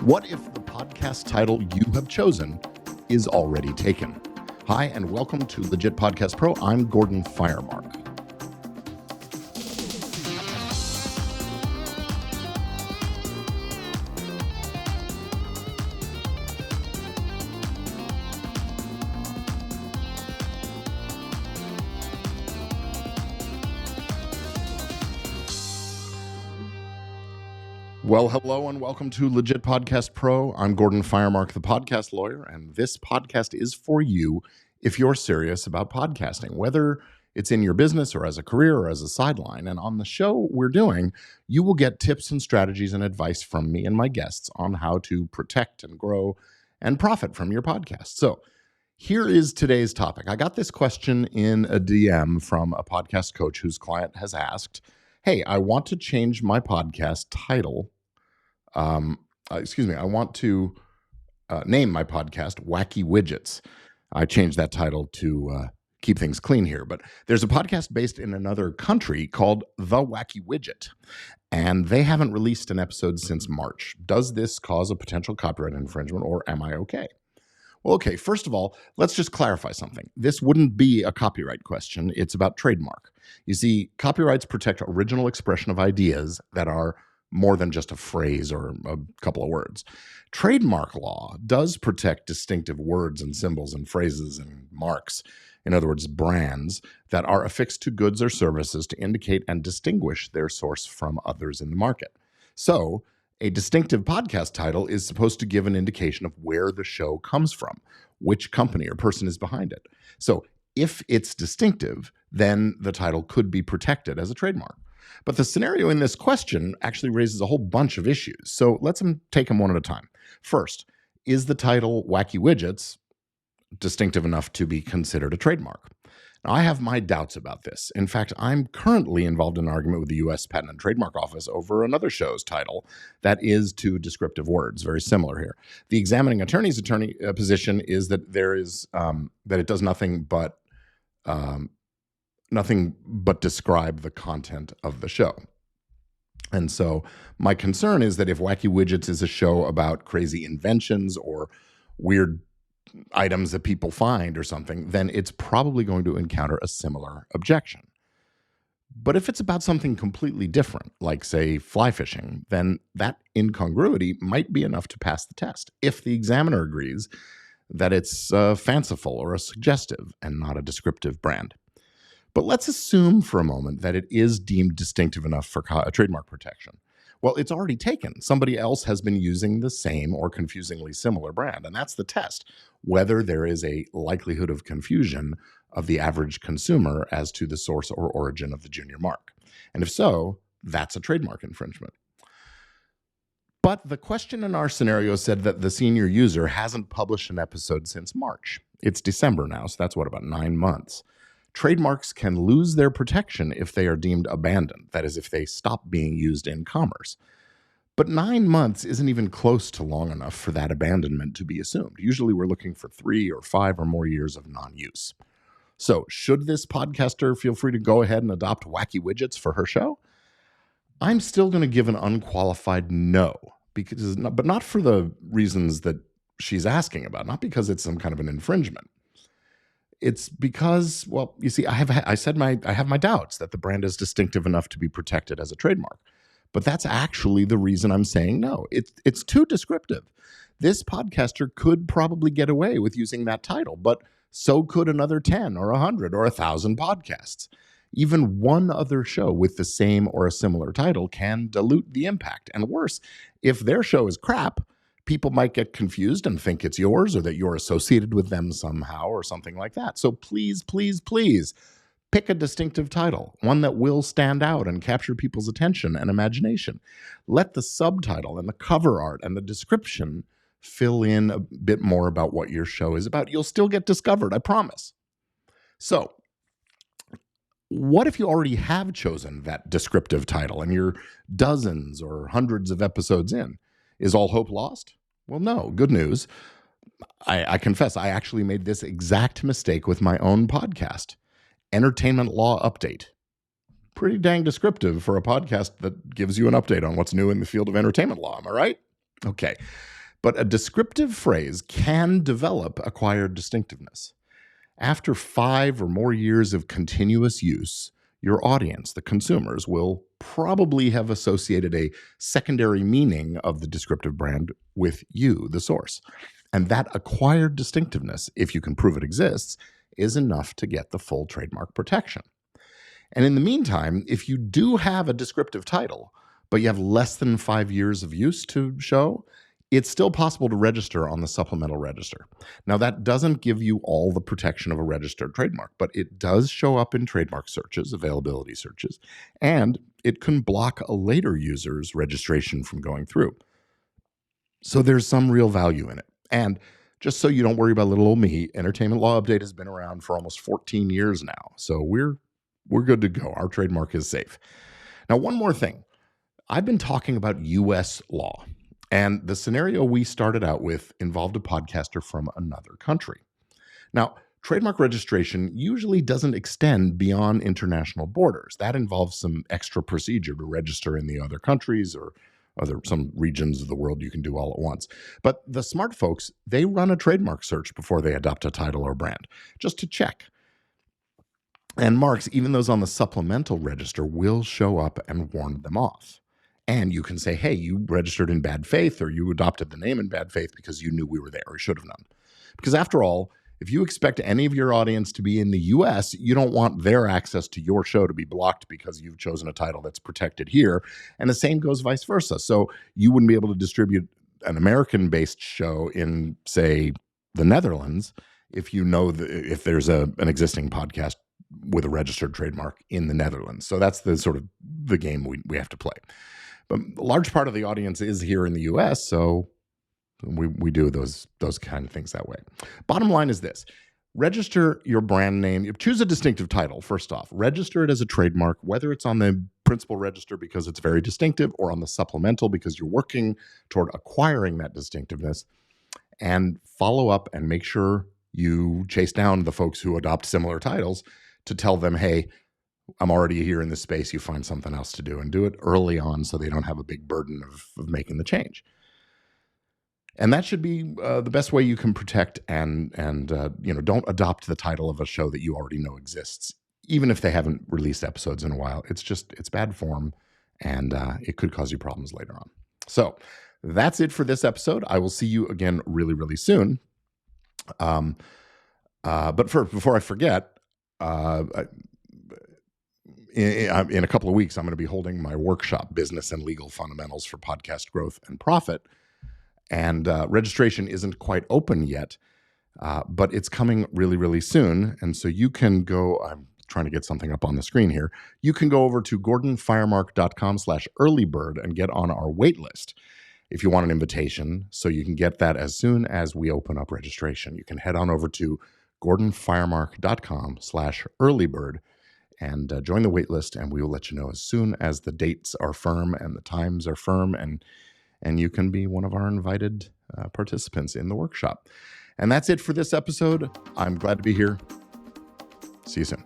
What if the podcast title you have chosen is already taken? Hi, and welcome to Legit Podcast Pro. I'm Gordon Firemark. Well, hello and welcome to Legit Podcast Pro. I'm Gordon Firemark, the podcast lawyer, and this podcast is for you if you're serious about podcasting, whether it's in your business or as a career or as a sideline. And on the show we're doing, you will get tips and strategies and advice from me and my guests on how to protect and grow and profit from your podcast. So here is today's topic. I got this question in a DM from a podcast coach whose client has asked, hey, I want to change my podcast title. I want to name my podcast Wacky Widgets. I changed that title to keep things clean here, but there's a podcast based in another country called The Wacky Widget, and they haven't released an episode since March. Does this cause a potential copyright infringement, or am I okay? Well, okay, first of all, let's just clarify something. This wouldn't be a copyright question. It's about trademark. You see, copyrights protect original expression of ideas that are more than just a phrase or a couple of words. Trademark law does protect distinctive words and symbols and phrases and marks, in other words, brands, that are affixed to goods or services to indicate and distinguish their source from others in the market. So, a distinctive podcast title is supposed to give an indication of where the show comes from, which company or person is behind it. So if it's distinctive, then the title could be protected as a trademark. But the scenario in this question actually raises a whole bunch of issues. So let's take them one at a time. First, is the title Wacky Widgets distinctive enough to be considered a trademark? Now, I have my doubts about this. In fact, I'm currently involved in an argument with the U.S. Patent and Trademark Office over another show's title that is two descriptive words, very similar here. The examining attorney's position is that there is that it does nothing but describe the content of the show. And so my concern is that if Wacky Widgets is a show about crazy inventions or weird items that people find or something, then it's probably going to encounter a similar objection. But if it's about something completely different, like, say, fly fishing, then that incongruity might be enough to pass the test if the examiner agrees that it's fanciful or a suggestive and not a descriptive brand. But let's assume for a moment that it is deemed distinctive enough for trademark protection. Well, it's already taken. Somebody else has been using the same or confusingly similar brand, and that's the test, whether there is a likelihood of confusion of the average consumer as to the source or origin of the junior mark. And if so, that's a trademark infringement. But the question in our scenario said that the senior user hasn't published an episode since March. It's December now, so that's about 9 months. Trademarks can lose their protection if they are deemed abandoned, that is, if they stop being used in commerce. But 9 months isn't even close to long enough for that abandonment to be assumed. Usually we're looking for 3 or 5 or more years of non-use. So should this podcaster feel free to go ahead and adopt Wacky Widgets for her show? I'm still going to give an unqualified no, but not for the reasons that she's asking about, not because it's some kind of an infringement. It's because, well, you see, I have my doubts that the brand is distinctive enough to be protected as a trademark. But that's actually the reason I'm saying no. It's too descriptive. This podcaster could probably get away with using that title, but so could another 10 or 100 or 1,000 podcasts. Even one other show with the same or a similar title can dilute the impact. And worse, if their show is crap, people might get confused and think it's yours or that you're associated with them somehow or something like that. So please, please, please pick a distinctive title, one that will stand out and capture people's attention and imagination. Let the subtitle and the cover art and the description fill in a bit more about what your show is about. You'll still get discovered, I promise. So what if you already have chosen that descriptive title and you're dozens or hundreds of episodes in? Is all hope lost? Well, no. Good news. I confess, I actually made this exact mistake with my own podcast. Entertainment Law Update. Pretty dang descriptive for a podcast that gives you an update on what's new in the field of entertainment law, am I right? Okay. But a descriptive phrase can develop acquired distinctiveness. After 5 or more years of continuous use, your audience, the consumers, will probably have associated a secondary meaning of the descriptive brand with you, the source. And that acquired distinctiveness, if you can prove it exists, is enough to get the full trademark protection. And in the meantime, if you do have a descriptive title, but you have less than 5 years of use to show, it's still possible to register on the supplemental register. Now, that doesn't give you all the protection of a registered trademark, but it does show up in trademark searches, availability searches, and it can block a later user's registration from going through. So there's some real value in it. And just so you don't worry about little old me, Entertainment Law Update has been around for almost 14 years now. So we're good to go. Our trademark is safe. Now, one more thing. I've been talking about US law, and the scenario we started out with involved a podcaster from another country. Now, trademark registration usually doesn't extend beyond international borders. That involves some extra procedure to register in the other countries or some regions of the world you can do all at once. But the smart folks, they run a trademark search before they adopt a title or brand, just to check. And marks, even those on the supplemental register, will show up and warn them off. And you can say, hey, you registered in bad faith, or you adopted the name in bad faith because you knew we were there or should have known. Because after all, if you expect any of your audience to be in the US, you don't want their access to your show to be blocked because you've chosen a title that's protected here. And the same goes vice versa. So you wouldn't be able to distribute an American-based show in, say, the Netherlands if you know if there's an existing podcast with a registered trademark in the Netherlands. So that's the sort of the game we have to play. But a large part of the audience is here in the US, so we do those kind of things that way. Bottom line is this. Register your brand name. Choose a distinctive title, first off. Register it as a trademark, whether it's on the principal register because it's very distinctive or on the supplemental because you're working toward acquiring that distinctiveness. And follow up and make sure you chase down the folks who adopt similar titles to tell them, hey, I'm already here in this space. You find something else to do, and do it early on so they don't have a big burden of making the change. And that should be the best way you can protect and don't adopt the title of a show that you already know exists, even if they haven't released episodes in a while. It's bad form, and it could cause you problems later on. So that's it for this episode. I will see you again really, really soon. But before I forget, in a couple of weeks, I'm going to be holding my workshop, Business and Legal Fundamentals for Podcast Growth and Profit. And registration isn't quite open yet, but it's coming really, really soon. And so you can go, I'm trying to get something up on the screen here. You can go over to gordonfiremark.com/earlybird and get on our wait list if you want an invitation. So you can get that as soon as we open up registration. You can head on over to gordonfiremark.com/earlybird and join the wait list, and we will let you know as soon as the dates are firm and the times are firm, and you can be one of our invited participants in the workshop. And that's it for this episode. I'm glad to be here. See you soon.